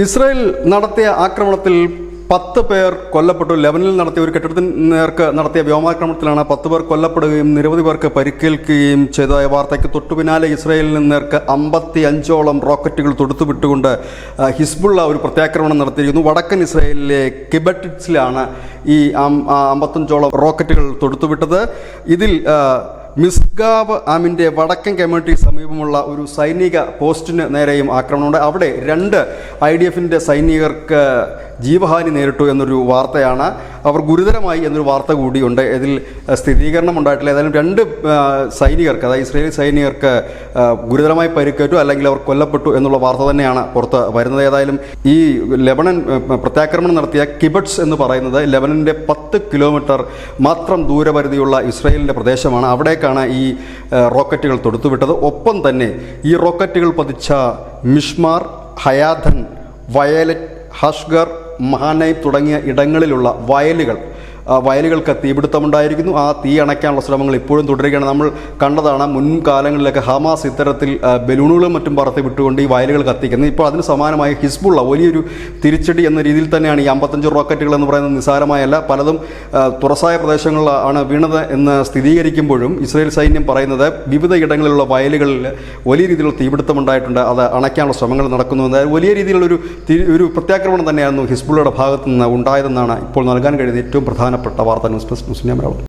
Israel നടത്തിയ ആക്രമണത്തിൽ 10 പേർ കൊല്ലപ്പെട്ടു. ലെബനിൽ നടത്തിയ ഒരു കെട്ടിടത്തിന് നേർക്ക് നടത്തിയ വ്യോമാക്രമണത്തിലാണ് 10 പേർ കൊല്ലപ്പെടുകയും നിരവധി പേർക്ക് പരിക്കേൽക്കുകയും ചെയ്തതായ വാർത്തയ്ക്ക് തൊട്ടുപിന്നാലെ ഇസ്രായേലിന് നേർക്ക് 55ഓളം റോക്കറ്റുകൾ തൊടുത്തുവിട്ടുകൊണ്ട് ഹിസ്ബുള്ള ഒരു പ്രത്യാക്രമണം നടത്തിയിരിക്കുന്നു. വടക്കൻ ഇസ്രായേലിലെ കിബറ്റിറ്റ്സിലാണ് ഈ 55ഓളം റോക്കറ്റുകൾ തൊടുത്തുവിട്ടത്. ഇതിൽ മിസ്ഗാവ് ആമിൻ്റെ വടക്കൻ കമ്മ്യൂണിറ്റിക്ക് സമീപമുള്ള ഒരു സൈനിക പോസ്റ്റിന് നേരെയും ആക്രമണമുണ്ട്. അവിടെ 2 IDF-ന്റെ സൈനികർക്ക് ജീവഹാനി നേരിട്ടു എന്നൊരു വാർത്തയാണ്. അവർ ഗുരുതരമായി എന്നൊരു വാർത്ത കൂടിയുണ്ട്. ഇതിൽ സ്ഥിരീകരണം ഉണ്ടായിട്ടില്ല. ഏതായാലും 2 സൈനികർക്ക്, അതായത് ഇസ്രായേലി സൈനികർക്ക് ഗുരുതരമായി പരിക്കേറ്റു, അല്ലെങ്കിൽ അവർ കൊല്ലപ്പെട്ടു എന്നുള്ള വാർത്ത തന്നെയാണ് പുറത്ത് വരുന്നത്. ഏതായാലും ഈ ലെബനൻ പ്രത്യാക്രമണം നടത്തിയ കിബറ്റ്സ് എന്ന് പറയുന്നത് ലെബനൻ്റെ 10 കിലോമീറ്റർ മാത്രം ദൂരപരിധിയുള്ള ഇസ്രായേലിൻ്റെ പ്രദേശമാണ്. അവിടേക്കാണ് ഈ റോക്കറ്റുകൾ തൊടുത്തുവിട്ടത്. ഒപ്പം തന്നെ ഈ റോക്കറ്റുകൾ പതിച്ച മിഷ്മാർ, ഹയാധൻ, വയലറ്റ്, ഹഷ്ഗർ, മഹാനൈ തുടങ്ങിയ ഇടങ്ങളിലുള്ള വയലുകൾക്ക് തീപിടുത്തമുണ്ടായിരിക്കുന്നു. ആ തീ അണയ്ക്കാനുള്ള ശ്രമങ്ങൾ ഇപ്പോഴും തുടരുകയാണ്. നമ്മൾ കണ്ടതാണ് മുൻകാലങ്ങളിലൊക്കെ ഹമാസ് ഇത്തരത്തിൽ ബലൂണുകളും മറ്റും പറത്തി വിട്ടുകൊണ്ട് ഈ വയലുകൾ കത്തിക്കുന്നത്. ഇപ്പോൾ അതിന് സമാനമായി ഹിസ്ബുള്ള വലിയൊരു തിരിച്ചടി എന്ന രീതിയിൽ തന്നെയാണ് ഈ 55 റോക്കറ്റുകൾ എന്ന് പറയുന്നത് നിസ്സാരമായല്ല. പലതും തുറസായ പ്രദേശങ്ങളിലാണ് വീണത് എന്ന് സ്ഥിരീകരിക്കുമ്പോഴും ഇസ്രായേൽ സൈന്യം പറയുന്നത് വിവിധ ഇടങ്ങളിലുള്ള വയലുകളിൽ വലിയ രീതിയിലുള്ള തീപിടുത്തമുണ്ടായിട്ടുണ്ട്, അത് അണയ്ക്കാനുള്ള ശ്രമങ്ങൾ നടക്കുന്നു. വലിയ രീതിയിലുള്ളൊരു പ്രത്യാക്രമണം തന്നെയായിരുന്നു ഹിസ്ബുള്ളയുടെ ഭാഗത്തു നിന്ന് ഉണ്ടായതെന്നാണ് ഇപ്പോൾ നൽകാൻ കഴിയുന്ന ഏറ്റവും പ്രധാനപ്പെട്ട വാർത്താ. ന്യൂസ് ഡെസ്ക് മുസ്ലിം മലയാളം.